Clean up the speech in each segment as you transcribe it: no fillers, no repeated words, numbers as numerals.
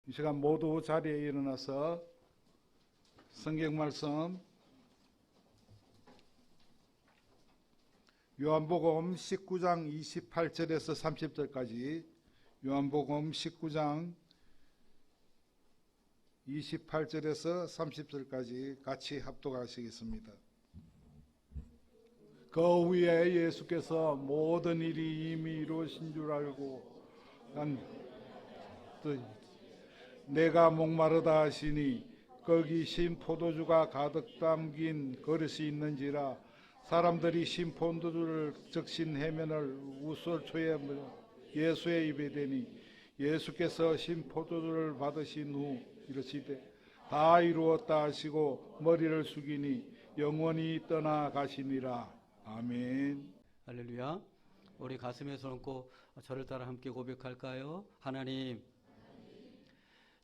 이 시간 모두 자리에 일어나서 성경 말씀 요한복음 19장 28절에서 30절까지 요한복음 19장 28절에서 30절까지 같이 합독하시겠습니다. 그 후에 예수께서 모든 일이 이미 이루어진 줄 알고 내가 목마르다 하시니 거기 신 포도주가 가득 담긴 그릇이 있는지라 사람들이 신 포도주를 적신 해면을 우설초에 예수의 입에 대니 예수께서 신 포도주를 받으신 후 이르시되 다 이루었다 하시고 머리를 숙이니 영원히 떠나가시니라. 아멘. 할렐루야. 우리 가슴에 손 얹고 저를 따라 함께 고백할까요? 하나님,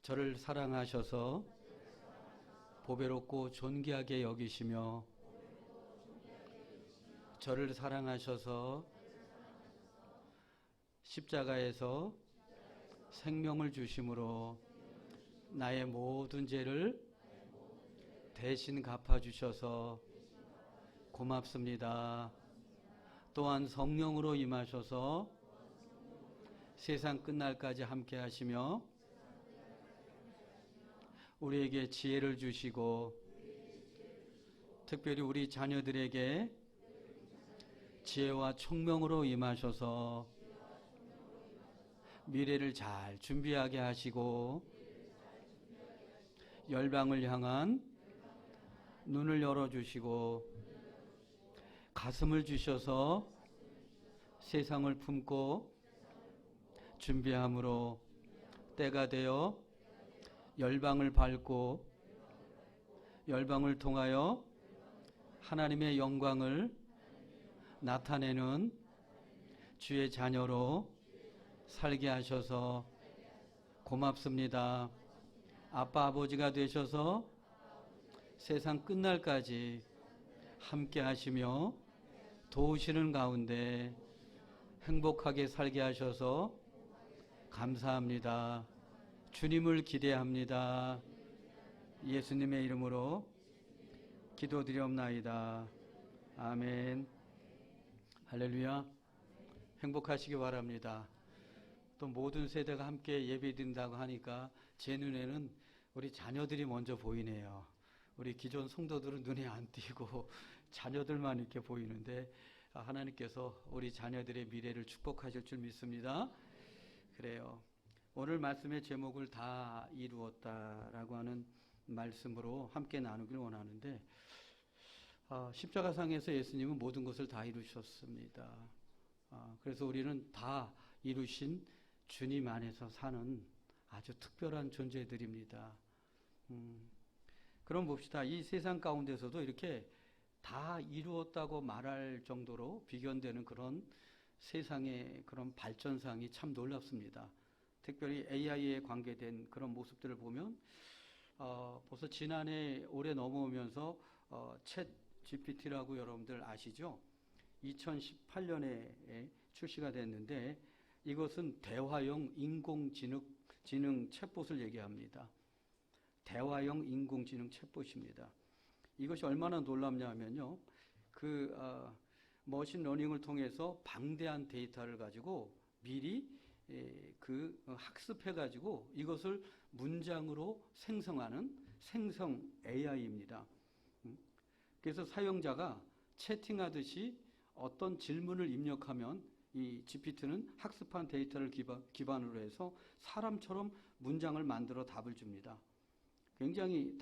저를 사랑하셔서 보배롭고 존귀하게 여기시며 저를 사랑하셔서 십자가에서 생명을 주심으로 나의 모든 죄를 대신 갚아주셔서 고맙습니다. 또한 성령으로 임하셔서 세상 끝날까지 함께 하시며 우리에게 지혜를 주시고 특별히 우리 자녀들에게 지혜와 총명으로 임하셔서 미래를 잘 준비하게 하시고 열방을 향한 눈을 열어주시고 가슴을 주셔서 세상을 품고 준비함으로 때가 되어 열방을 밟고 열방을 통하여 하나님의 영광을 나타내는 주의 자녀로 살게 하셔서 고맙습니다. 아빠 아버지가 되셔서 세상 끝날까지 함께 하시며 도우시는 가운데 행복하게 살게 하셔서 감사합니다. 주님을 기대합니다. 예수님의 이름으로 기도드리옵나이다. 아멘. 할렐루야. 행복하시기 바랍니다. 또 모든 세대가 함께 예배드린다고 하니까 제 눈에는 우리 자녀들이 먼저 보이네요. 우리 기존 성도들은 눈에 안 띄고 자녀들만 이렇게 보이는데 하나님께서 우리 자녀들의 미래를 축복하실 줄 믿습니다. 그래요. 오늘 말씀의 제목을 다 이루었다라고 하는 말씀으로 함께 나누길 원하는데 십자가상에서 예수님은 모든 것을 다 이루셨습니다. 그래서 우리는 다 이루신 주님 안에서 사는 아주 특별한 존재들입니다. 그럼 봅시다. 이 세상 가운데서도 이렇게 다 이루었다고 말할 정도로 비견되는 그런 세상의 그런 발전상이 참 놀랍습니다. 특별히 AI에 관계된 그런 모습들을 보면 벌써 지난해 올해 넘어오면서 챗 GPT라고 여러분들 아시죠? 2018년에 출시가 됐는데 이것은 대화형 인공지능 챗봇을 얘기합니다. 대화형 인공지능 챗봇입니다. 이것이 얼마나 놀랍냐면요. 머신러닝을 통해서 방대한 데이터를 가지고 미리 학습해가지고 이것을 문장으로 생성하는 생성 AI입니다. 그래서 사용자가 채팅하듯이 어떤 질문을 입력하면 이 GPT는 학습한 데이터를 기반으로 해서 사람처럼 문장을 만들어 답을 줍니다. 굉장히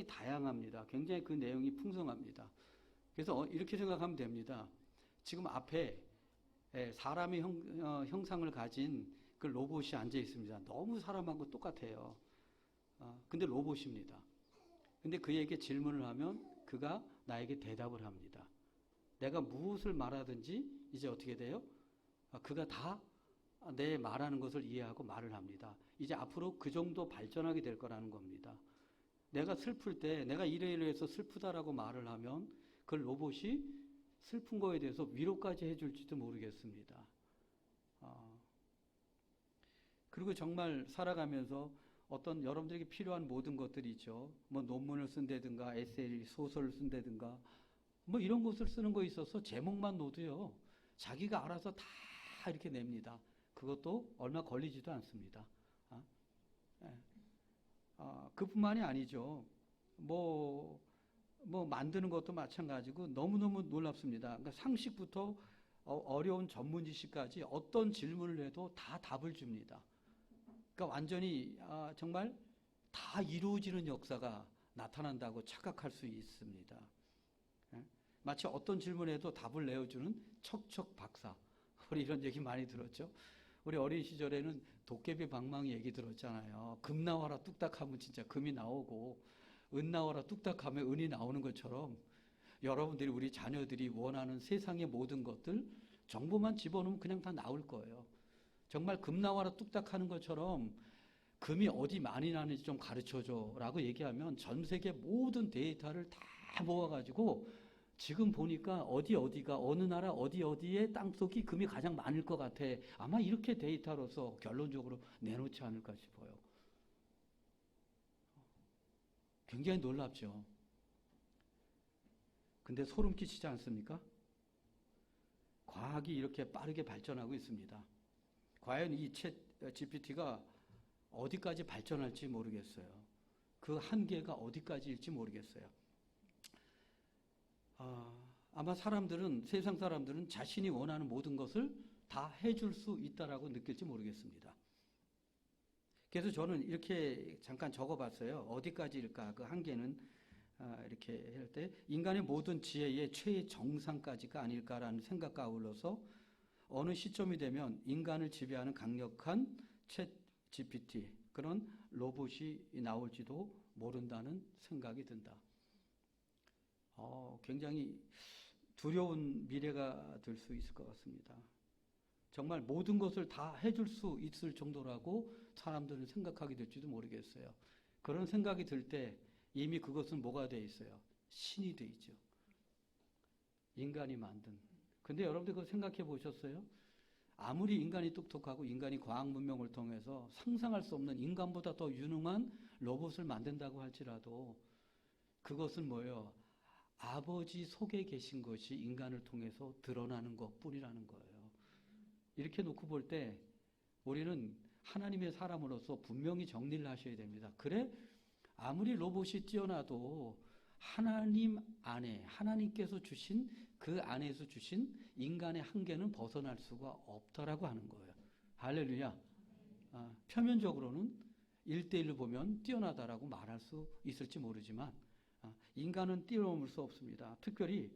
다양합니다. 굉장히 그 내용이 풍성합니다. 그래서 이렇게 생각하면 됩니다. 지금 앞에 사람의 형상을 가진 그 로봇이 앉아 있습니다. 너무 사람하고 똑같아요. 근데 로봇입니다. 근데 그에게 질문을 하면 그가 나에게 대답을 합니다. 내가 무엇을 말하든지 이제 어떻게 돼요? 그가 다 내 말하는 것을 이해하고 말을 합니다. 이제 앞으로 그 정도 발전하게 될 거라는 겁니다. 내가 슬플 때 내가 이래서 슬프다라고 말을 하면 그 로봇이 슬픈 거에 대해서 위로까지 해줄지도 모르겠습니다. 그리고 정말 살아가면서 어떤 여러분들에게 필요한 모든 것들이 있죠. 뭐 논문을 쓴다든가 에세이, 소설을 쓴다든가 뭐 이런 것을 쓰는 거에 있어서 제목만 놓도요. 자기가 알아서 다 이렇게 냅니다. 그것도 얼마 걸리지도 않습니다. 아, 예. 그뿐만이 아니죠. 뭐 만드는 것도 마찬가지고 너무너무 놀랍습니다. 그러니까 상식부터 어려운 전문 지식까지 어떤 질문을 해도 다 답을 줍니다. 그러니까 완전히 정말 다 이루어지는 역사가 나타난다고 착각할 수 있습니다. 예? 마치 어떤 질문에도 답을 내어주는 척척 박사. 우리 이런 얘기 많이 들었죠. 우리 어린 시절에는 도깨비 방망이 얘기 들었잖아요. 금 나와라 뚝딱하면 진짜 금이 나오고 은 나와라 뚝딱하면 은이 나오는 것처럼 여러분들이 우리 자녀들이 원하는 세상의 모든 것들 정보만 집어넣으면 그냥 다 나올 거예요. 정말 금 나와라 뚝딱하는 것처럼 금이 어디 많이 나는지 좀 가르쳐줘 라고 얘기하면 전 세계 모든 데이터를 다 모아가지고 지금 보니까 어디가 어느 나라 어디에 땅속이 금이 가장 많을 것 같아. 아마 이렇게 데이터로서 결론적으로 내놓지 않을까 싶어요. 굉장히 놀랍죠. 근데 소름 끼치지 않습니까? 과학이 이렇게 빠르게 발전하고 있습니다. 과연 이 챗 GPT가 어디까지 발전할지 모르겠어요. 그 한계가 어디까지일지 모르겠어요. 아마 세상 사람들은 자신이 원하는 모든 것을 다 해줄 수 있다라고 느낄지 모르겠습니다. 그래서 저는 이렇게 잠깐 적어봤어요. 어디까지일까? 그 한계는 이렇게 할 때 인간의 모든 지혜의 최애 정상까지가 아닐까라는 생각과 아울러서 어느 시점이 되면 인간을 지배하는 강력한 챗 GPT 그런 로봇이 나올지도 모른다는 생각이 든다. 굉장히 두려운 미래가 될 수 있을 것 같습니다. 정말 모든 것을 다 해줄 수 있을 정도라고 사람들은 생각하게 될지도 모르겠어요. 그런 생각이 들 때 이미 그것은 뭐가 돼 있어요? 신이 돼 있죠. 인간이 만든. 근데 여러분들 그거 생각해 보셨어요? 아무리 인간이 똑똑하고 인간이 과학 문명을 통해서 상상할 수 없는 인간보다 더 유능한 로봇을 만든다고 할지라도 그것은 뭐예요? 아버지 속에 계신 것이 인간을 통해서 드러나는 것뿐이라는 거예요. 이렇게 놓고 볼 때 우리는 하나님의 사람으로서 분명히 정리를 하셔야 됩니다. 그래? 아무리 로봇이 뛰어나도 하나님 안에 하나님께서 주신 그 안에서 주신 인간의 한계는 벗어날 수가 없다라고 하는 거예요. 할렐루야. 표면적으로는 1대1로 보면 뛰어나다라고 말할 수 있을지 모르지만 인간은 뛰어넘을 수 없습니다. 특별히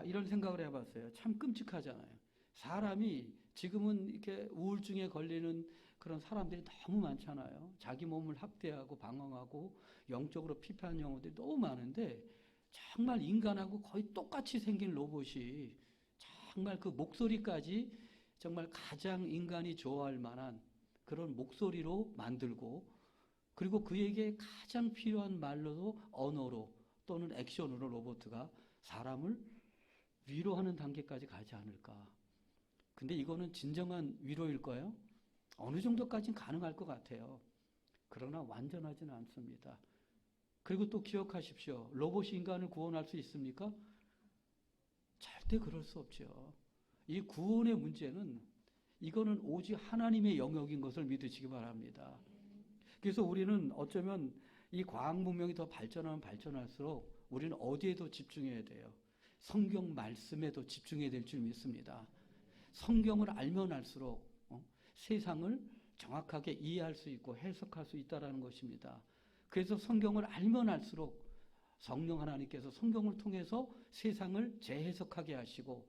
이런 생각을 해봤어요. 참 끔찍하잖아요. 사람이 지금은 이렇게 우울증에 걸리는 그런 사람들이 너무 많잖아요. 자기 몸을 학대하고 방황하고 영적으로 피폐한 영혼들이 너무 많은데 정말 인간하고 거의 똑같이 생긴 로봇이 정말 그 목소리까지 정말 가장 인간이 좋아할 만한 그런 목소리로 만들고 그리고 그에게 가장 필요한 말로도 언어로 또는 액션으로 로봇가 사람을 위로하는 단계까지 가지 않을까. 근데 이거는 진정한 위로일까요? 어느 정도까지는 가능할 것 같아요. 그러나 완전하지는 않습니다. 그리고 또 기억하십시오. 로봇이 인간을 구원할 수 있습니까? 절대 그럴 수 없죠. 이 구원의 문제는 이거는 오직 하나님의 영역인 것을 믿으시기 바랍니다. 그래서 우리는 어쩌면 이 과학 문명이 더 발전하면 발전할수록 우리는 어디에도 집중해야 돼요. 성경 말씀에도 집중해야 될 줄 믿습니다. 성경을 알면 알수록 세상을 정확하게 이해할 수 있고 해석할 수 있다는 것입니다. 그래서 성경을 알면 알수록 성령 하나님께서 성경을 통해서 세상을 재해석하게 하시고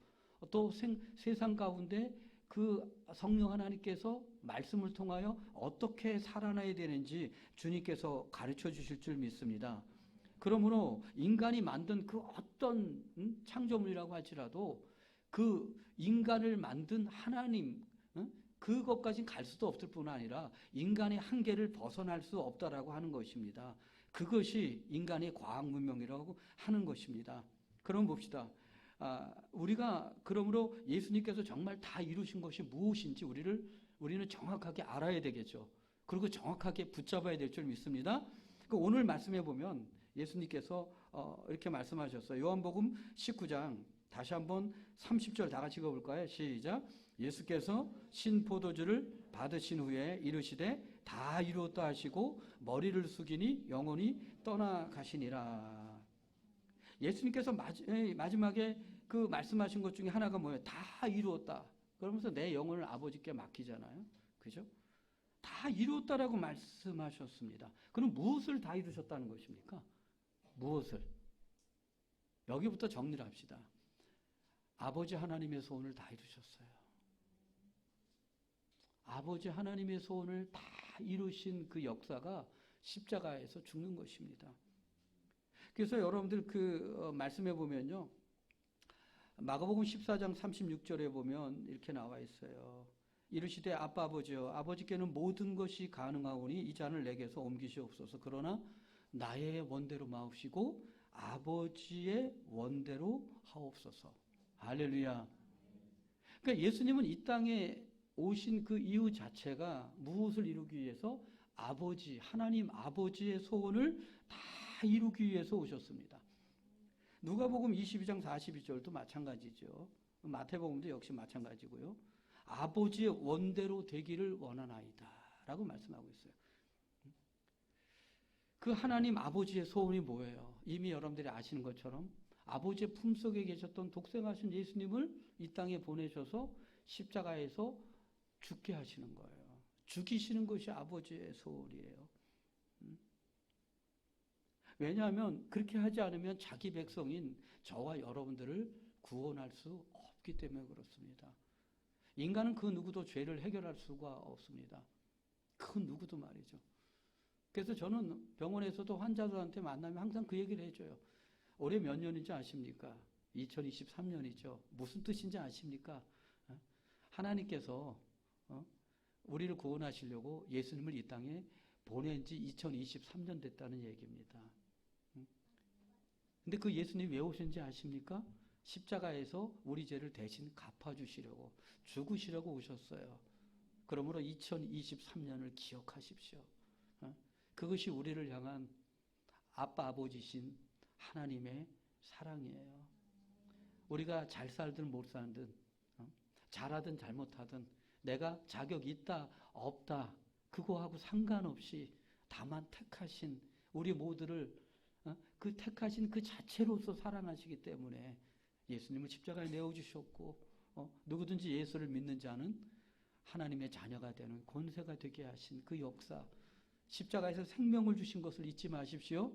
또 세상 가운데 그 성령 하나님께서 말씀을 통하여 어떻게 살아나야 되는지 주님께서 가르쳐 주실 줄 믿습니다. 그러므로 인간이 만든 그 어떤 창조물이라고 할지라도 그 인간을 만든 하나님 그것까지는 갈 수도 없을 뿐 아니라 인간의 한계를 벗어날 수 없다라고 하는 것입니다. 그것이 인간의 과학 문명이라고 하는 것입니다. 그럼 봅시다. 우리가 그러므로 예수님께서 정말 다 이루신 것이 무엇인지 우리를 우리는 정확하게 알아야 되겠죠. 그리고 정확하게 붙잡아야 될 줄 믿습니다. 오늘 말씀해 보면 예수님께서 이렇게 말씀하셨어요. 요한복음 19장 다시 한번 30절 다 같이 읽어볼까요? 시작. 예수께서 신포도주를 받으신 후에 이르시되 다 이루었다 하시고 머리를 숙이니 영혼이 떠나가시니라. 예수님께서 마지막에 그 말씀하신 것 중에 하나가 뭐예요? 다 이루었다. 그러면서 내 영혼을 아버지께 맡기잖아요. 그죠? 다 이루었다라고 말씀하셨습니다. 그럼 무엇을 다 이루셨다는 것입니까? 무엇을? 여기부터 정리를 합시다. 아버지 하나님의 소원을 다 이루셨어요. 아버지 하나님의 소원을 다 이루신 그 역사가 십자가에서 죽는 것입니다. 그래서 여러분들 그 말씀해 보면요. 마가복음 14장 36절에 보면 이렇게 나와 있어요. 이르시되 아빠 아버지여 아버지께는 모든 것이 가능하오니 이 잔을 내게서 옮기시옵소서. 그러나 나의 원대로 마옵시고 아버지의 원대로 하옵소서. 할렐루야. 그러니까 예수님은 이 땅에 오신 그 이유 자체가 무엇을 이루기 위해서? 아버지, 하나님 아버지의 소원을 다 이루기 위해서 오셨습니다. 누가복음 22장 42절도 마찬가지죠. 마태복음도 역시 마찬가지고요. 아버지의 원대로 되기를 원하나이다 라고 말씀하고 있어요. 그 하나님 아버지의 소원이 뭐예요? 이미 여러분들이 아시는 것처럼 아버지의 품속에 계셨던 독생하신 예수님을 이 땅에 보내셔서 십자가에서 죽게 하시는 거예요. 죽이시는 것이 아버지의 소원이에요. 왜냐하면 그렇게 하지 않으면 자기 백성인 저와 여러분들을 구원할 수 없기 때문에 그렇습니다. 인간은 그 누구도 죄를 해결할 수가 없습니다. 그 누구도 말이죠. 그래서 저는 병원에서도 환자들한테 만나면 항상 그 얘기를 해줘요. 올해 몇 년인지 아십니까? 2023년이죠. 무슨 뜻인지 아십니까? 하나님께서 우리를 구원하시려고 예수님을 이 땅에 보낸 지 2023년 됐다는 얘기입니다. 근데 그 예수님이 왜 오신지 아십니까? 십자가에서 우리 죄를 대신 갚아주시려고, 죽으시려고 오셨어요. 그러므로 2023년을 기억하십시오. 그것이 우리를 향한 아빠 아버지신 하나님의 사랑이에요. 우리가 잘 살든 못 살든, 잘하든 잘못하든, 내가 자격이 있다 없다 그거하고 상관없이 다만 택하신 우리 모두를 그 택하신 그 자체로서 사랑하시기 때문에 예수님을 십자가에 내어주셨고 누구든지 예수를 믿는 자는 하나님의 자녀가 되는 권세가 되게 하신 그 역사, 십자가에서 생명을 주신 것을 잊지 마십시오.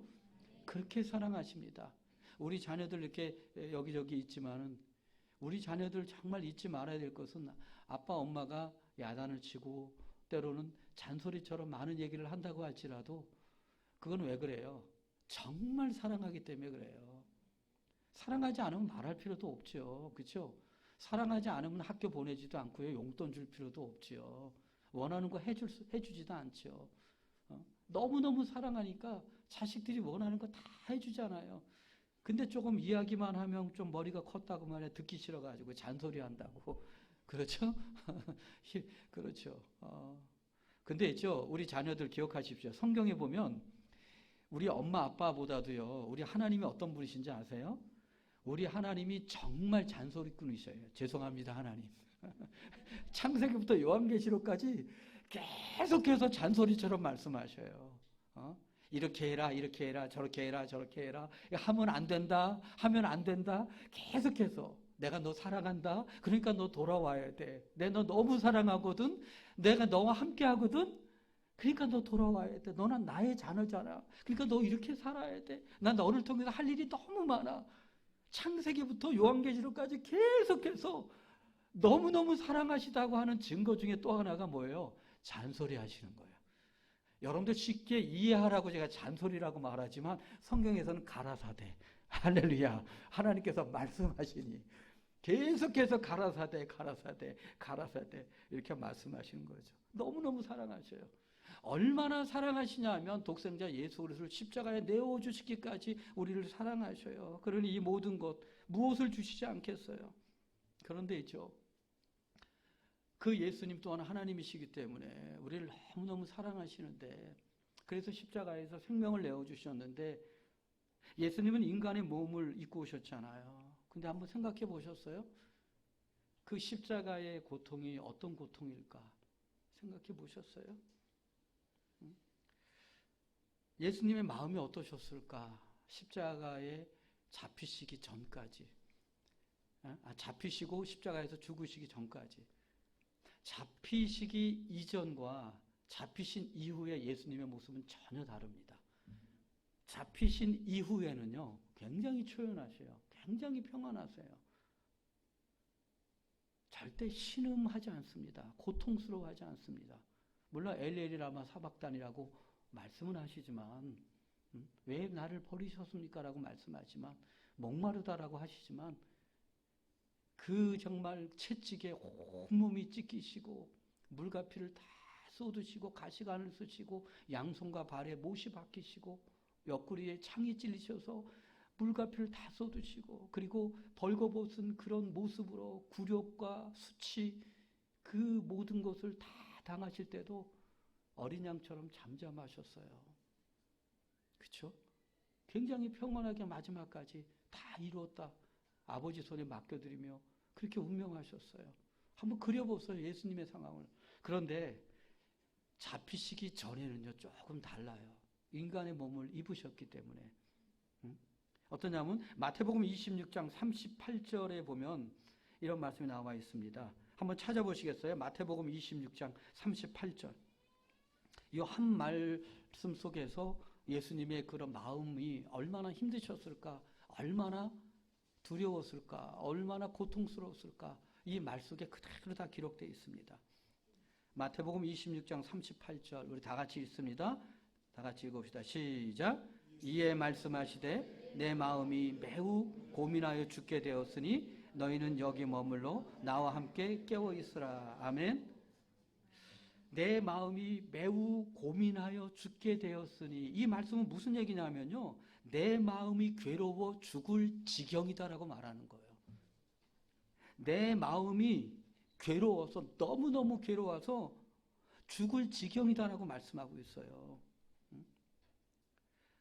그렇게 사랑하십니다. 우리 자녀들 이렇게 여기저기 있지만은 우리 자녀들 정말 잊지 말아야 될 것은 아빠 엄마가 야단을 치고 때로는 잔소리처럼 많은 얘기를 한다고 할지라도 그건 왜 그래요? 정말 사랑하기 때문에 그래요. 사랑하지 않으면 말할 필요도 없죠. 그렇죠? 사랑하지 않으면 학교 보내지도 않고요. 용돈 줄 필요도 없죠. 원하는 거 해주지도 않죠. 너무너무 사랑하니까 자식들이 원하는 거 다 해주잖아요. 근데 조금 이야기만 하면 좀 머리가 컸다고 말해 듣기 싫어가지고 잔소리 한다고. 그렇죠? 그렇죠. 근데 있죠. 우리 자녀들 기억하십시오. 성경에 보면 우리 엄마 아빠보다도요. 우리 하나님이 어떤 분이신지 아세요? 우리 하나님이 정말 잔소리꾼이셔요. 죄송합니다 하나님. 창세기부터 요한계시록까지 계속해서 잔소리처럼 말씀하셔요. 이렇게 해라, 이렇게 해라, 저렇게 해라, 저렇게 해라. 하면 안 된다, 하면 안 된다. 계속해서 내가 너 사랑한다. 그러니까 너 돌아와야 돼. 내가 너 너무 사랑하거든. 내가 너와 함께 하거든. 그러니까 너 돌아와야 돼. 너는 나의 자녀잖아. 그러니까 너 이렇게 살아야 돼. 난 너를 통해서 할 일이 너무 많아. 창세기부터 요한계시록까지 계속해서 너무너무 사랑하시다고 하는 증거 중에 또 하나가 뭐예요? 잔소리 하시는 거예요. 여러분들 쉽게 이해하라고 제가 잔소리라고 말하지만 성경에서는 가라사대. 할렐루야. 하나님께서 말씀하시니 계속해서 가라사대, 가라사대, 가라사대 이렇게 말씀하시는 거죠. 너무너무 사랑하셔요. 얼마나 사랑하시냐 하면 독생자 예수 그리스도를 십자가에 내어주시기까지 우리를 사랑하셔요. 그러니 이 모든 것 무엇을 주시지 않겠어요? 그런데 있죠. 그 예수님 또한 하나님이시기 때문에 우리를 너무너무 사랑하시는데, 그래서 십자가에서 생명을 내어주셨는데, 예수님은 인간의 몸을 입고 오셨잖아요. 근데 한번 생각해 보셨어요? 그 십자가의 고통이 어떤 고통일까 생각해 보셨어요? 예수님의 마음이 어떠셨을까? 십자가에 잡히시기 전까지, 잡히시고 십자가에서 죽으시기 전까지, 잡히시기 이전과 잡히신 이후의 예수님의 모습은 전혀 다릅니다. 잡히신 이후에는요, 굉장히 초연하셔요. 굉장히 평안하세요. 절대 신음하지 않습니다. 고통스러워하지 않습니다. 물론 엘리엘이 라마 사박단이라고 말씀은 하시지만, 왜 나를 버리셨습니까? 라고 말씀하지만, 목마르다라고 하시지만, 그 정말 채찍에 온몸이 찢기시고 물과 피를 다 쏟으시고 가시관을 쓰시고 양손과 발에 못이 박히시고 옆구리에 창이 찔리셔서 물과 피를 다 쏟으시고, 그리고 벌거벗은 그런 모습으로 굴욕과 수치, 그 모든 것을 다 당하실 때도 어린 양처럼 잠잠하셨어요. 그렇죠? 굉장히 평온하게 마지막까지 다 이루었다, 아버지 손에 맡겨드리며 그렇게 운명하셨어요. 한번 그려보세요, 예수님의 상황을. 그런데 잡히시기 전에는요, 조금 달라요. 인간의 몸을 입으셨기 때문에. 어떠냐면 마태복음 26장 38절에 보면 이런 말씀이 나와 있습니다. 한번 찾아보시겠어요? 마태복음 26장 38절. 이 한 말씀 속에서 예수님의 그런 마음이 얼마나 힘드셨을까, 얼마나 두려웠을까, 얼마나 고통스러웠을까, 이 말 속에 그대로 다 기록되어 있습니다. 마태복음 26장 38절 우리 다 같이 읽습니다. 다 같이 읽읍시다. 시작. 이에 말씀하시되 내 마음이 매우 고민하여 죽게 되었으니 너희는 여기 머물러 나와 함께 깨어 있으라. 아멘. 내 마음이 매우 고민하여 죽게 되었으니, 이 말씀은 무슨 얘기냐면요, 내 마음이 괴로워 죽을 지경이다라고 말하는 거예요. 내 마음이 괴로워서, 너무너무 괴로워서 죽을 지경이다라고 말씀하고 있어요.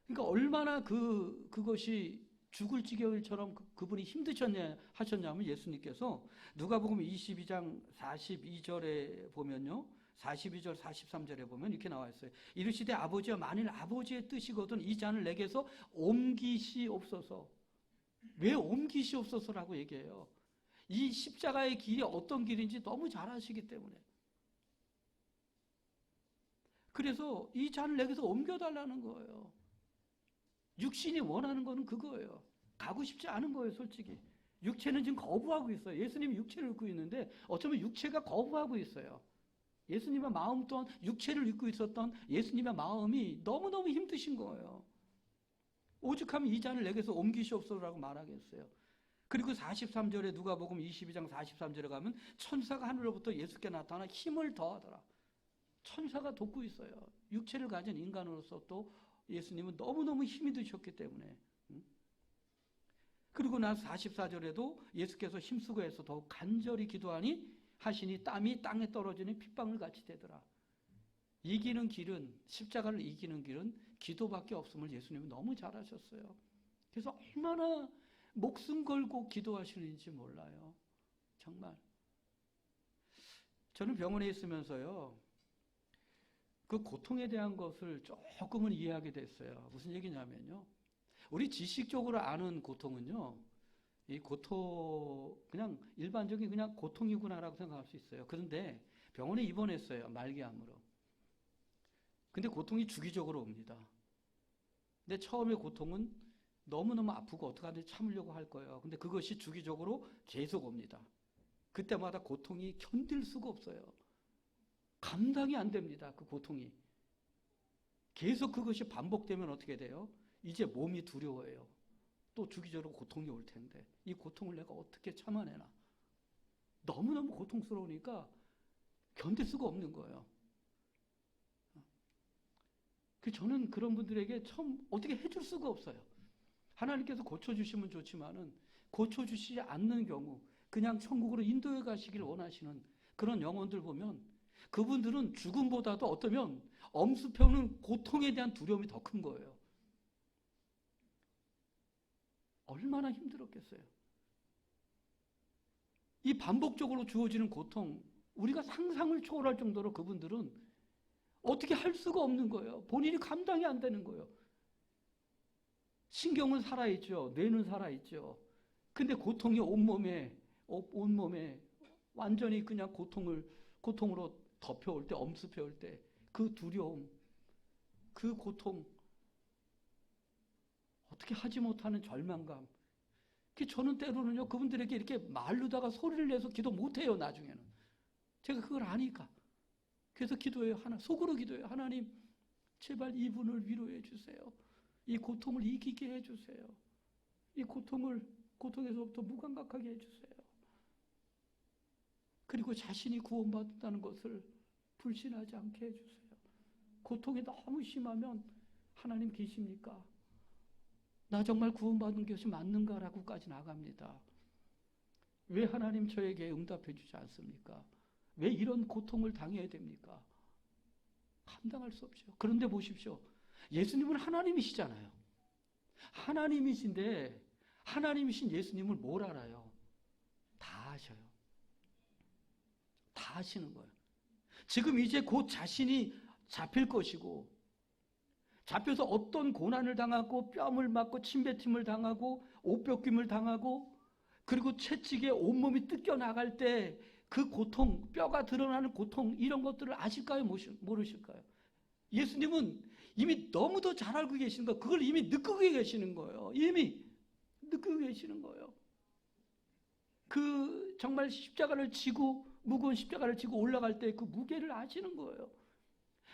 그러니까 얼마나 그것이 죽을 지경일처럼 그분이 하셨냐면, 예수님께서 누가복음 22장 42절에 보면요, 42절 43절에 보면 이렇게 나와 있어요. 이르시되 아버지여, 만일 아버지의 뜻이거든 이 잔을 내게서 옮기시옵소서. 왜 옮기시옵소서라고 얘기해요? 이 십자가의 길이 어떤 길인지 너무 잘 아시기 때문에. 그래서 이 잔을 내게서 옮겨달라는 거예요. 육신이 원하는 거는 그거예요. 가고 싶지 않은 거예요, 솔직히. 육체는 지금 거부하고 있어요. 예수님이 육체를 입고 있는데 어쩌면 육체가 거부하고 있어요. 예수님의 마음 또한 육체를 입고 있었던 예수님의 마음이 너무너무 힘드신 거예요. 오죽하면 이 잔을 내게서 옮기시옵소서라고 말하겠어요. 그리고 43절에 누가복음 22장 43절에 가면 천사가 하늘로부터 예수께 나타나 힘을 더하더라. 천사가 돕고 있어요. 육체를 가진 인간으로서 또 예수님은 너무너무 힘이 드셨기 때문에. 그리고 나서 44절에도 예수께서 힘쓰고 해서 더욱 간절히 기도하니 하시니 땀이 땅에 떨어지는 핏방울 같이 되더라. 이기는 길은, 십자가를 이기는 길은 기도밖에 없음을 예수님은 너무 잘 아셨어요. 그래서 얼마나 목숨 걸고 기도하시는지 몰라요. 정말. 저는 병원에 있으면서요, 그 고통에 대한 것을 조금은 이해하게 됐어요. 무슨 얘기냐면요, 우리 지식적으로 아는 고통은요, 이 고통, 그냥 일반적인 그냥 고통이구나라고 생각할 수 있어요. 그런데 병원에 입원했어요, 말기암으로. 근데 고통이 주기적으로 옵니다. 근데 처음에 고통은 너무너무 아프고 어떡하든지 참으려고 할 거예요. 근데 그것이 주기적으로 계속 옵니다. 그때마다 고통이 견딜 수가 없어요. 감당이 안 됩니다, 그 고통이. 계속 그것이 반복되면 어떻게 돼요? 이제 몸이 두려워해요. 또 주기적으로 고통이 올 텐데 이 고통을 내가 어떻게 참아내나. 너무너무 고통스러우니까 견딜 수가 없는 거예요. 저는 그런 분들에게 참 어떻게 해줄 수가 없어요. 하나님께서 고쳐주시면 좋지만은 고쳐주시지 않는 경우, 그냥 천국으로 인도해 가시길 원하시는 그런 영혼들 보면 그분들은 죽음보다도 어쩌면 엄습해오는 고통에 대한 두려움이 더 큰 거예요. 얼마나 힘들었겠어요. 이 반복적으로 주어지는 고통, 우리가 상상을 초월할 정도로 그분들은 어떻게 할 수가 없는 거예요. 본인이 감당이 안 되는 거예요. 신경은 살아있죠. 뇌는 살아있죠. 근데 고통이 온몸에 완전히 그냥 고통으로 덮여올 때, 엄습해올 때, 그 두려움, 그 고통, 어떻게 하지 못하는 절망감. 저는 때로는요, 그분들에게 이렇게 말르다가 소리를 내서 기도 못해요, 나중에는. 제가 그걸 아니까. 그래서 기도해요. 속으로 기도해요. 하나님, 제발 이분을 위로해 주세요. 이 고통을 이기게 해 주세요. 이 고통에서부터 무감각하게 해 주세요. 그리고 자신이 구원받았다는 것을 불신하지 않게 해 주세요. 고통이 너무 심하면 하나님 계십니까? 나 정말 구원받은 것이 맞는가라고까지 나갑니다. 왜 하나님 저에게 응답해 주지 않습니까? 왜 이런 고통을 당해야 됩니까? 감당할 수 없죠. 그런데 보십시오. 예수님은 하나님이시잖아요. 하나님이신데 하나님이신 예수님을 뭘 알아요? 다 아셔요. 다 아시는 거예요. 지금 이제 곧 자신이 잡힐 것이고 잡혀서 어떤 고난을 당하고 뺨을 맞고 침뱉음을 당하고 옷 벗김을 당하고 그리고 채찍에 온몸이 뜯겨나갈 때 그 고통, 뼈가 드러나는 고통 이런 것들을 아실까요? 모르실까요? 예수님은 이미 너무도 잘 알고 계시는 거예요. 그걸 이미 느끼고 계시는 거예요. 이미 느끼고 계시는 거예요. 그 정말 무거운 십자가를 지고 올라갈 때 그 무게를 아시는 거예요.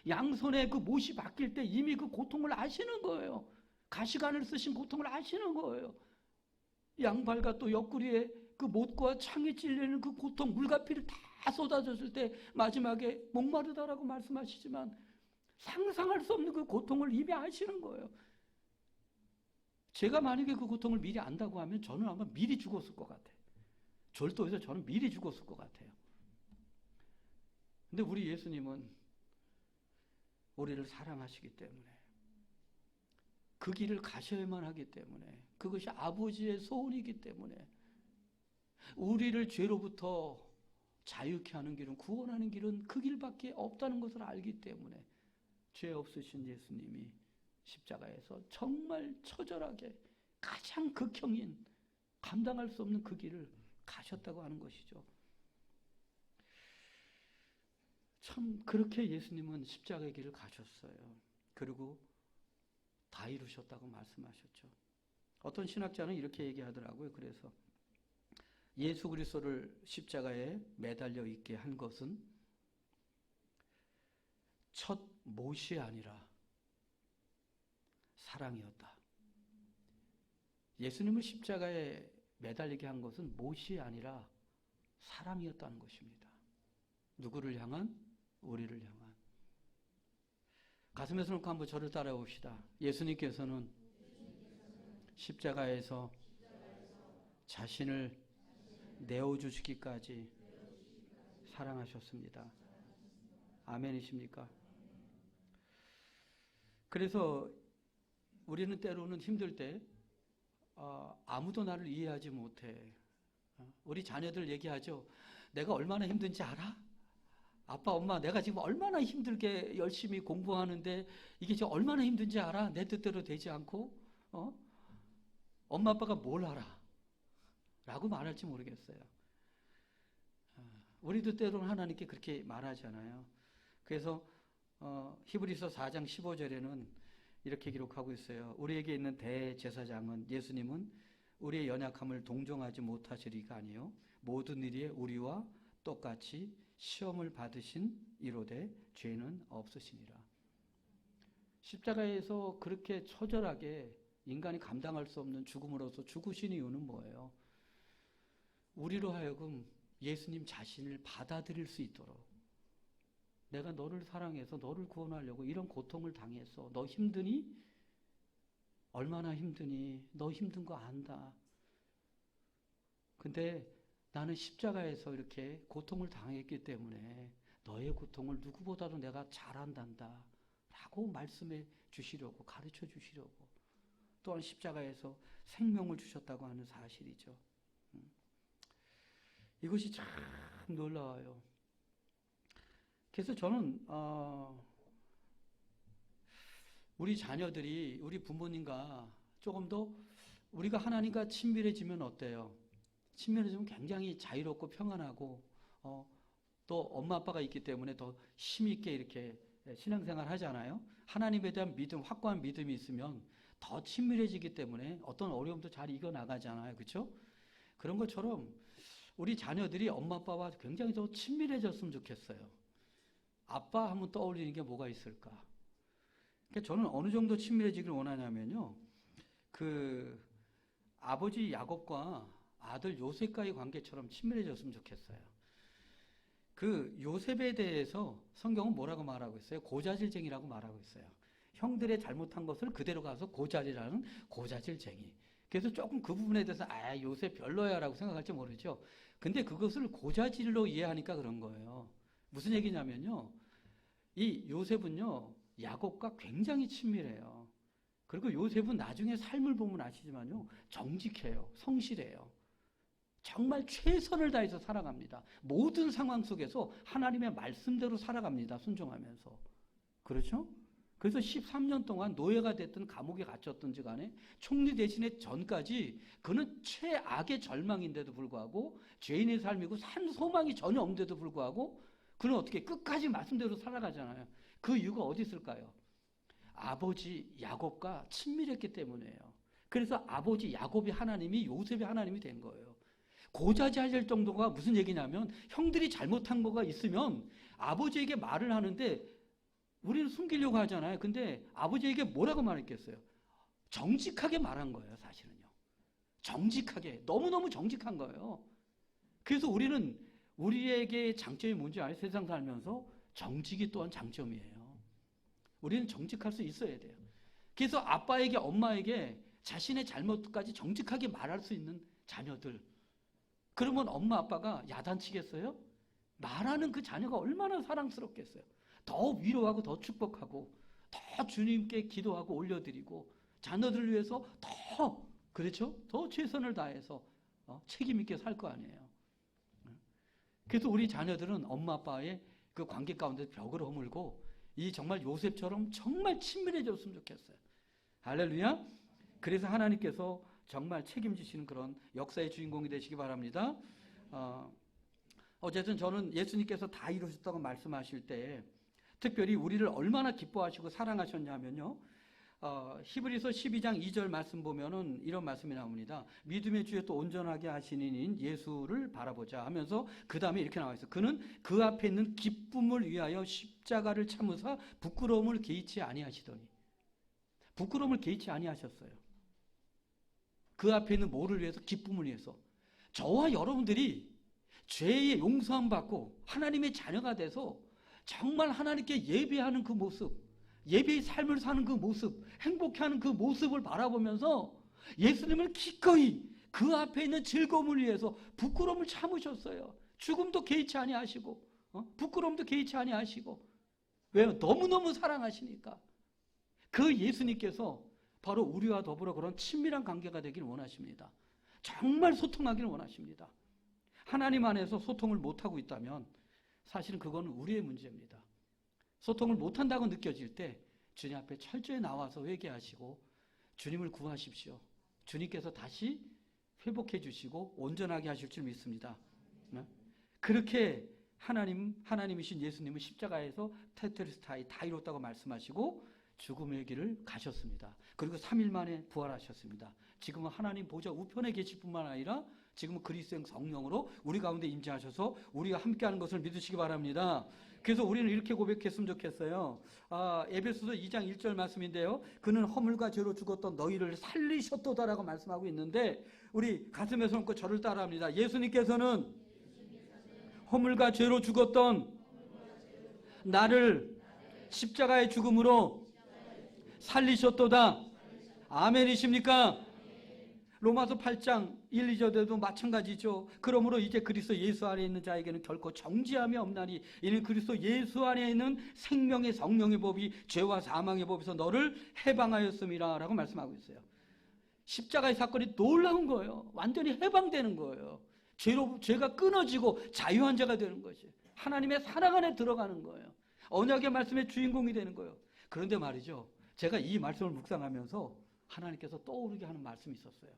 양손에 그 못이 박힐 때 이미 그 고통을 아시는 거예요. 가시관을 쓰신 고통을 아시는 거예요. 양발과 또 옆구리에 그 못과 창에 찔리는 그 고통, 물과 피를 다 쏟아졌을 때 마지막에 목마르다라고 말씀하시지만 상상할 수 없는 그 고통을 이미 아시는 거예요. 제가 만약에 그 고통을 미리 안다고 하면 저는 아마 미리 죽었을 것 같아요. 절도해서 저는 미리 죽었을 것 같아요. 근데 우리 예수님은 우리를 사랑하시기 때문에 그 길을 가셔야만 하기 때문에 그것이 아버지의 소원이기 때문에 우리를 죄로부터 자유케 하는 길은 구원하는 길은 그 길밖에 없다는 것을 알기 때문에 죄 없으신 예수님이 십자가에서 정말 처절하게 가장 극형인 감당할 수 없는 그 길을 가셨다고 하는 것이죠. 참 그렇게 예수님은 십자가의 길을 가셨어요. 그리고 다 이루셨다고 말씀하셨죠. 어떤 신학자는 이렇게 얘기하더라고요. 그래서 예수 그리스도를 십자가에 매달려 있게 한 것은 첫 못이 아니라 사랑이었다. 예수님을 십자가에 매달리게 한 것은 못이 아니라 사랑이었다는 것입니다. 누구를 향한? 우리를 향한. 가슴에 손 놓고 한번 저를 따라해 봅시다. 예수님께서는 십자가에서 자신을 내어주시기까지 사랑하셨습니다. 아멘이십니까? 그래서 우리는 때로는 힘들 때 아무도 나를 이해하지 못해. 우리 자녀들 얘기하죠. 내가 얼마나 힘든지 알아? 아빠, 엄마, 내가 지금 얼마나 힘들게 열심히 공부하는데 이게 지금 얼마나 힘든지 알아? 내 뜻대로 되지 않고 엄마, 아빠가 뭘 알아? 라고 말할지 모르겠어요. 우리도 때로는 하나님께 그렇게 말하잖아요. 그래서 히브리서 4장 15절에는 이렇게 기록하고 있어요. 우리에게 있는 대제사장은 예수님은 우리의 연약함을 동정하지 못하시리가 아니요 모든 일에 우리와 똑같이 시험을 받으신 이로되 죄는 없으시니라. 십자가에서 그렇게 처절하게 인간이 감당할 수 없는 죽음으로서 죽으신 이유는 뭐예요? 우리로 하여금 예수님 자신을 받아들일 수 있도록 내가 너를 사랑해서 너를 구원하려고 이런 고통을 당했어. 너 힘드니? 얼마나 힘드니? 너 힘든 거 안다. 근데 나는 십자가에서 이렇게 고통을 당했기 때문에 너의 고통을 누구보다도 내가 잘 안단다 라고 말씀해 주시려고, 가르쳐 주시려고, 또한 십자가에서 생명을 주셨다고 하는 사실이죠. 이것이 참 놀라워요. 그래서 저는 우리 자녀들이 우리 부모님과 조금 더 우리가 하나님과 친밀해지면 어때요? 친밀해지면 굉장히 자유롭고 평안하고 또 엄마 아빠가 있기 때문에 더 힘있게 이렇게 신앙생활 하잖아요. 하나님에 대한 믿음, 확고한 믿음이 있으면 더 친밀해지기 때문에 어떤 어려움도 잘 이겨나가잖아요. 그렇죠? 그런 것처럼 우리 자녀들이 엄마 아빠와 굉장히 더 친밀해졌으면 좋겠어요. 아빠 하면 떠올리는 게 뭐가 있을까? 그러니까 저는 어느 정도 친밀해지길 원하냐면요. 그 아버지 야곱과 아들 요셉과의 관계처럼 친밀해졌으면 좋겠어요. 그 요셉에 대해서 성경은 뭐라고 말하고 있어요? 고자질쟁이라고 말하고 있어요. 형들의 잘못한 것을 그대로 가서 고자질하는 고자질쟁이. 그래서 조금 그 부분에 대해서 요셉 별로야라고 생각할지 모르죠. 근데 그것을 고자질로 이해하니까 그런 거예요. 무슨 얘기냐면요. 이 요셉은요. 야곱과 굉장히 친밀해요. 그리고 요셉은 나중에 삶을 보면 아시지만요. 정직해요. 성실해요. 정말 최선을 다해서 살아갑니다. 모든 상황 속에서 하나님의 말씀대로 살아갑니다. 순종하면서. 그렇죠? 그래서 13년 동안 노예가 됐든 감옥에 갇혔든지 간에 총리 대신에 전까지 그는 최악의 절망인데도 불구하고 죄인의 삶이고 산 소망이 전혀 없는데도 불구하고 그는 어떻게 끝까지 말씀대로 살아가잖아요. 그 이유가 어디 있을까요? 아버지 야곱과 친밀했기 때문이에요. 그래서 아버지 야곱이 하나님이 요셉이 하나님이 된 거예요. 고자질할 정도가 무슨 얘기냐면 형들이 잘못한 거가 있으면 아버지에게 말을 하는데 우리는 숨기려고 하잖아요. 근데 아버지에게 뭐라고 말했겠어요? 정직하게 말한 거예요, 사실은요. 정직하게. 너무너무 정직한 거예요. 그래서 우리는 우리에게 장점이 뭔지 알아요? 세상 살면서 정직이 또한 장점이에요. 우리는 정직할 수 있어야 돼요. 그래서 아빠에게, 엄마에게 자신의 잘못까지 정직하게 말할 수 있는 자녀들. 그러면 엄마 아빠가 야단치겠어요? 말하는 그 자녀가 얼마나 사랑스럽겠어요. 더 위로하고 더 축복하고 더 주님께 기도하고 올려드리고 자녀들을 위해서 더, 그렇죠? 더 최선을 다해서 책임 있게 살 거 아니에요. 그래서 우리 자녀들은 엄마 아빠의 그 관계 가운데 벽을 허물고 이 정말 요셉처럼 정말 친밀해졌으면 좋겠어요. 할렐루야. 그래서 하나님께서 정말 책임지시는 그런 역사의 주인공이 되시기 바랍니다. 어쨌든 저는 예수님께서 다 이루셨다고 말씀하실 때 특별히 우리를 얼마나 기뻐하시고 사랑하셨냐면요. 히브리서 12장 2절 말씀 보면은 이런 말씀이 나옵니다. 믿음의 주에 또 온전하게 하시는 이인 예수를 바라보자 하면서 그 다음에 이렇게 나와 있어요. 그는 그 앞에 있는 기쁨을 위하여 십자가를 참으사 부끄러움을 개의치 아니하시더니. 부끄러움을 개의치 아니하셨어요. 그 앞에 있는 뭐를 위해서? 기쁨을 위해서. 저와 여러분들이 죄의 용서함 받고 하나님의 자녀가 돼서 정말 하나님께 예배하는 그 모습, 예배의 삶을 사는 그 모습, 행복해하는 그 모습을 바라보면서 예수님을 기꺼이 그 앞에 있는 즐거움을 위해서 부끄러움을 참으셨어요. 죽음도 개의치 아니하시고 부끄러움도 개의치 아니하시고. 왜요? 너무너무 사랑하시니까. 그 예수님께서 바로 우리와 더불어 그런 친밀한 관계가 되기를 원하십니다. 정말 소통하기를 원하십니다. 하나님 안에서 소통을 못하고 있다면 사실은 그건 우리의 문제입니다. 소통을 못한다고 느껴질 때 주님 앞에 철저히 나와서 회개하시고 주님을 구하십시오. 주님께서 다시 회복해 주시고 온전하게 하실 줄 믿습니다. 그렇게 하나님이신 예수님은 십자가에서 테텔스타이 다 이뤘다고 말씀하시고 죽음의 길을 가셨습니다. 그리고 3일 만에 부활하셨습니다. 지금은 하나님 보좌 우편에 계실 뿐만 아니라 지금은 그리스도의 성령으로 우리 가운데 임재하셔서 우리가 함께하는 것을 믿으시기 바랍니다. 그래서 우리는 이렇게 고백했으면 좋겠어요. 에베소서 2장 1절 말씀인데요. 그는 허물과 죄로 죽었던 너희를 살리셨도다라고 말씀하고 있는데 우리 가슴에 손 얹고 저를 따라합니다. 예수님께서는 허물과 죄로 죽었던 나를 십자가의 죽음으로 살리셨도다. 아멘이십니까? 로마서 8장 1, 2절에도 마찬가지죠. 그러므로 이제 그리스도 예수 안에 있는 자에게는 결코 정죄함이 없나니 이는 그리스도 예수 안에 있는 생명의 성령의 법이 죄와 사망의 법에서 너를 해방하였음이라 라고 말씀하고 있어요. 십자가의 사건이 놀라운 거예요. 완전히 해방되는 거예요. 죄가 끊어지고 자유한 자가 되는 것이 하나님의 사랑 안에 들어가는 거예요. 언약의 말씀의 주인공이 되는 거예요. 그런데 말이죠, 제가 이 말씀을 묵상하면서 하나님께서 떠오르게 하는 말씀이 있었어요.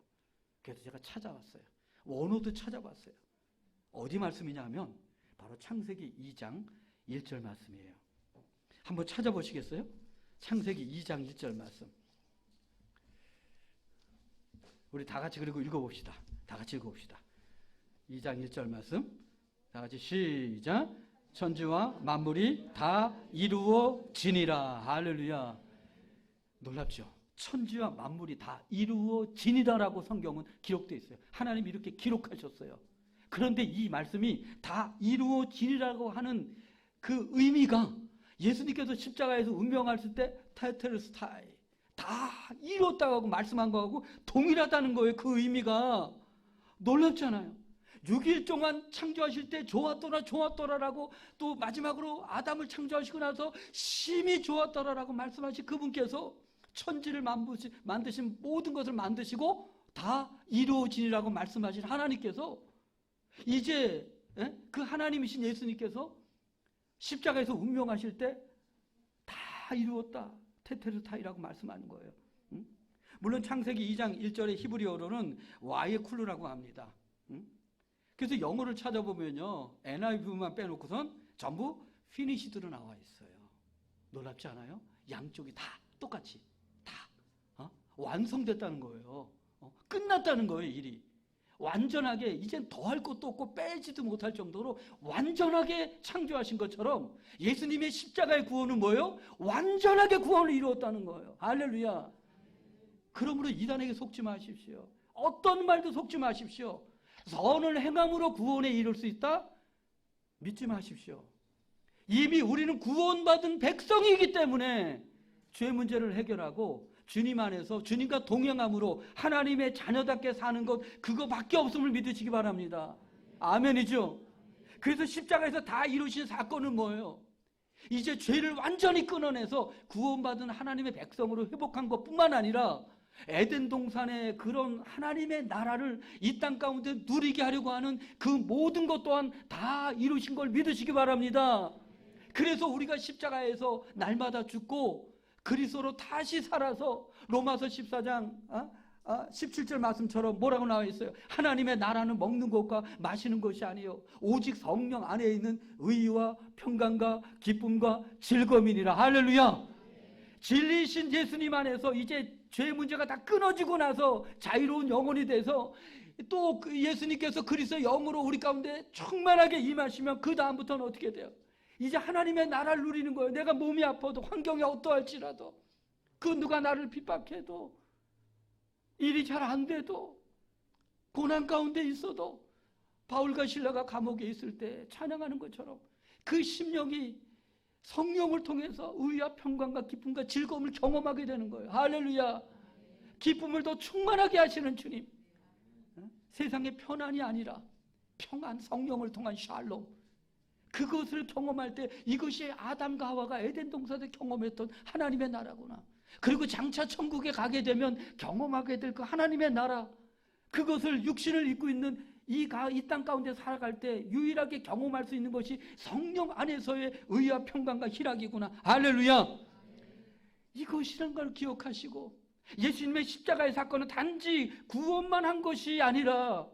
그래서 제가 찾아왔어요. 원어도 찾아봤어요. 어디 말씀이냐면 바로 창세기 2장 1절 말씀이에요. 한번 찾아보시겠어요? 창세기 2장 1절 말씀. 우리 다 같이 그리고 읽어봅시다. 다 같이 읽어봅시다. 2장 1절 말씀. 다 같이 시작. 천지와 만물이 다 이루어지니라. 할렐루야. 놀랍죠? 천지와 만물이 다 이루어지니라라고 성경은 기록되어 있어요. 하나님이 이렇게 기록하셨어요. 그런데 이 말씀이 다 이루어지리라고 하는 그 의미가 예수님께서 십자가에서 운명하실 때 테텔스타이 다 이뤘다고 말씀한 거하고 동일하다는 거예요. 그 의미가 놀랍잖아요. 6일 동안 창조하실 때 좋았더라라고 또 마지막으로 아담을 창조하시고 나서 심히 좋았더라라고 말씀하신 그분께서 천지를 만드신 모든 것을 만드시고 다 이루어지리라고 말씀하신 하나님께서 이제 그 하나님이신 예수님께서 십자가에서 운명하실 때 다 이루었다. 테테르타이라고 말씀하는 거예요. 물론 창세기 2장 1절의 히브리어로는 와이쿨루라고 합니다. 그래서 영어를 찾아보면요, NIV만 빼놓고선 전부 피니시드로 나와 있어요. 놀랍지 않아요? 양쪽이 다 똑같이 다 완성됐다는 거예요. 끝났다는 거예요. 일이 완전하게 이젠 더할 것도 없고 빼지도 못할 정도로 완전하게 창조하신 것처럼 예수님의 십자가의 구원은 뭐예요? 완전하게 구원을 이루었다는 거예요. 할렐루야. 그러므로 이단에게 속지 마십시오. 어떤 말도 속지 마십시오. 선을 행함으로 구원에 이를 수 있다? 믿지 마십시오. 이미 우리는 구원받은 백성이기 때문에 죄 문제를 해결하고 주님 안에서 주님과 동행함으로 하나님의 자녀답게 사는 것, 그거밖에 없음을 믿으시기 바랍니다. 아멘이죠? 그래서 십자가에서 다 이루신 사건은 뭐예요? 이제 죄를 완전히 끊어내서 구원받은 하나님의 백성으로 회복한 것뿐만 아니라 에덴 동산의 그런 하나님의 나라를 이 땅 가운데 누리게 하려고 하는 그 모든 것 또한 다 이루신 걸 믿으시기 바랍니다. 그래서 우리가 십자가에서 날마다 죽고 그리스도로 다시 살아서 로마서 14장 17절 말씀처럼 뭐라고 나와 있어요? 하나님의 나라는 먹는 것과 마시는 것이 아니요 오직 성령 안에 있는 의와 평강과 기쁨과 즐거움이니라. 할렐루야. 진리이신 예수님 안에서 이제 죄 문제가 다 끊어지고 나서 자유로운 영혼이 돼서 또 예수님께서 그리스도 영으로 우리 가운데 충만하게 임하시면 그 다음부터는 어떻게 돼요? 이제 하나님의 나라를 누리는 거예요. 내가 몸이 아파도 환경이 어떠할지라도 그 누가 나를 핍박해도 일이 잘 안 돼도 고난 가운데 있어도 바울과 실라가 감옥에 있을 때 찬양하는 것처럼 그 심령이 성령을 통해서 의와 평강과 기쁨과 즐거움을 경험하게 되는 거예요. 할렐루야. 기쁨을 더 충만하게 하시는 주님. 세상의 편안이 아니라 평안, 성령을 통한 샬롬, 그것을 경험할 때 이것이 아담과 하와가 에덴 동산에서 경험했던 하나님의 나라구나. 그리고 장차 천국에 가게 되면 경험하게 될 그 하나님의 나라, 그것을 육신을 입고 있는 이 땅 가운데 살아갈 때 유일하게 경험할 수 있는 것이 성령 안에서의 의와 평강과 희락이구나. 할렐루야. 이것이란 걸 기억하시고 예수님의 십자가의 사건은 단지 구원만 한 것이 아니라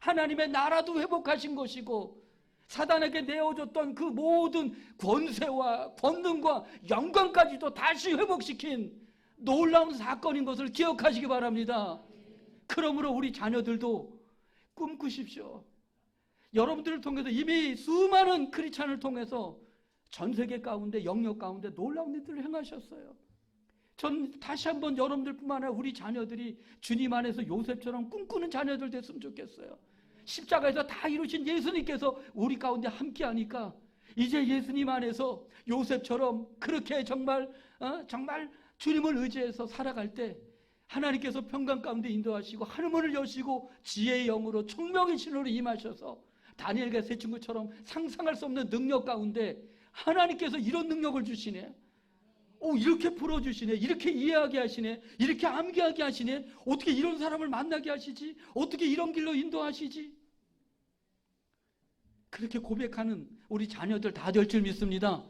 하나님의 나라도 회복하신 것이고 사단에게 내어줬던 그 모든 권세와 권능과 영광까지도 다시 회복시킨 놀라운 사건인 것을 기억하시기 바랍니다. 그러므로 우리 자녀들도 꿈꾸십시오. 여러분들을 통해서 이미 수많은 크리스찬을 통해서 전 세계 가운데 영역 가운데 놀라운 일들을 행하셨어요. 전 다시 한번 여러분들뿐만 아니라 우리 자녀들이 주님 안에서 요셉처럼 꿈꾸는 자녀들 됐으면 좋겠어요. 십자가에서 다 이루신 예수님께서 우리 가운데 함께하니까 이제 예수님 안에서 요셉처럼 그렇게 정말 주님을 의지해서 살아갈 때 하나님께서 평강 가운데 인도하시고 하늘문을 여시고 지혜의 영으로 총명의 신으로 임하셔서 다니엘과 세 친구처럼 상상할 수 없는 능력 가운데 하나님께서 이런 능력을 주시네. 이렇게 풀어주시네. 이렇게 이해하게 하시네. 이렇게 암기하게 하시네. 어떻게 이런 사람을 만나게 하시지? 어떻게 이런 길로 인도하시지? 그렇게 고백하는 우리 자녀들 다 될 줄 믿습니다.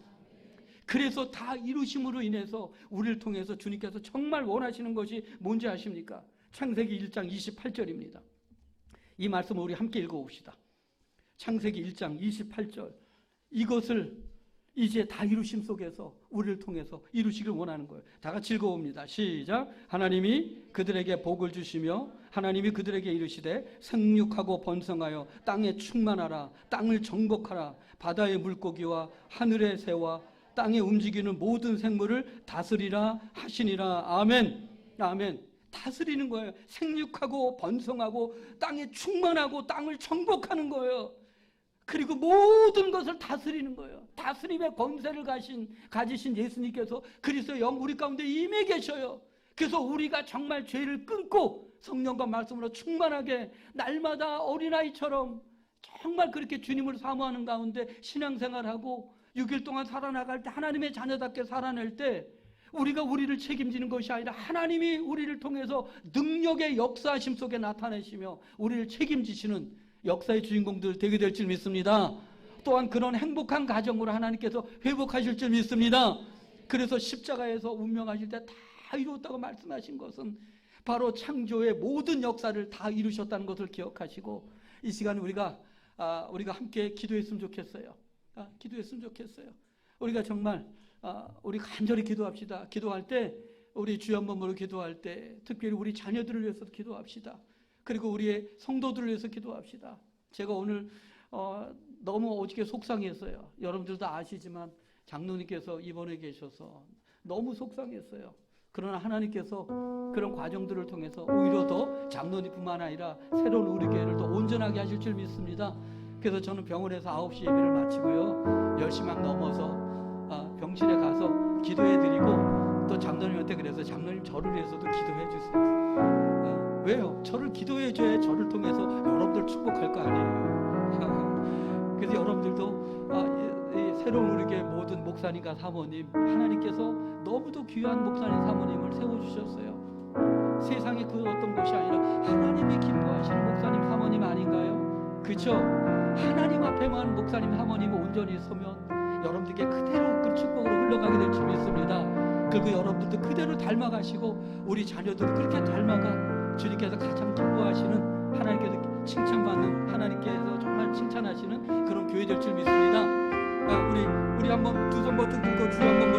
그래서 다 이루심으로 인해서 우리를 통해서 주님께서 정말 원하시는 것이 뭔지 아십니까? 창세기 1장 28절입니다. 이 말씀을 우리 함께 읽어봅시다. 창세기 1장 28절. 이것을 이제 다 이루심 속에서 우리를 통해서 이루시길 원하는 거예요. 다 같이 읽어봅니다. 시작. 하나님이 그들에게 복을 주시며 하나님이 그들에게 이르시되 생육하고 번성하여 땅에 충만하라. 땅을 정복하라. 바다의 물고기와 하늘의 새와 땅에 움직이는 모든 생물을 다스리라 하시니라. 아멘. 아멘. 다스리는 거예요. 생육하고 번성하고 땅에 충만하고 땅을 정복하는 거예요. 그리고 모든 것을 다스리는 거예요. 다스림의 권세를 가지신 예수님께서 그리스도의 영 우리 가운데 임해 계셔요. 그래서 우리가 정말 죄를 끊고 성령과 말씀으로 충만하게 날마다 어린아이처럼 정말 그렇게 주님을 사모하는 가운데 신앙생활하고 6일 동안 살아나갈 때 하나님의 자녀답게 살아낼 때 우리가 우리를 책임지는 것이 아니라 하나님이 우리를 통해서 능력의 역사하심 속에 나타내시며 우리를 책임지시는 역사의 주인공들 되게 될 줄 믿습니다. 또한 그런 행복한 가정으로 하나님께서 회복하실 줄 믿습니다. 그래서 십자가에서 운명하실 때 다 이루었다고 말씀하신 것은 바로 창조의 모든 역사를 다 이루셨다는 것을 기억하시고 이 시간 우리가 함께 기도했으면 좋겠어요. 기도했으면 좋겠어요. 우리가 정말 우리 간절히 기도합시다. 기도할 때 우리 주여 한번 모르 기도할 때 특별히 우리 자녀들을 위해서 기도합시다. 그리고 우리의 성도들을 위해서 기도합시다. 제가 오늘 너무 오직게 속상했어요. 여러분들도 아시지만 장로님께서 입원해 계셔서 너무 속상했어요. 그러나 하나님께서 그런 과정들을 통해서 오히려 더 장로님뿐만 아니라 새로운 우리 교회를 더 온전하게 하실 줄 믿습니다. 그래서 저는 병원에서 9시 예배를 마치고요 10시 막 넘어서 병실에 가서 기도해드리고 또 장로님한테 그래서 장로님 저를 위해서도 기도해 주세요. 왜요? 저를 기도해 줘야 저를 통해서 여러분들 축복할 거 아니에요. 그래서 여러분들도 새로운 우리 교회 모든 목사님과 사모님 하나님께서 너무도 귀한 목사님 사모님을 세워주셨어요. 세상에 그 어떤 것이 아니라 하나님이 기뻐하시는 목사님 사모님 아닌가요? 그렇죠? 하나님 앞에만 목사님 사모님이 온전히 서면 여러분들께 그대로 그 축복으로 흘러가게 될 줄 믿습니다. 그리고 여러분들도 그대로 닮아가시고 우리 자녀들도 그렇게 닮아가 주님께서 가장 기뻐하시는 하나님께서 칭찬받는 하나님께서 정말 칭찬하시는 그런 교회 될 줄 믿습니다. 우리 한번 두 손 버튼 들고 주여 한번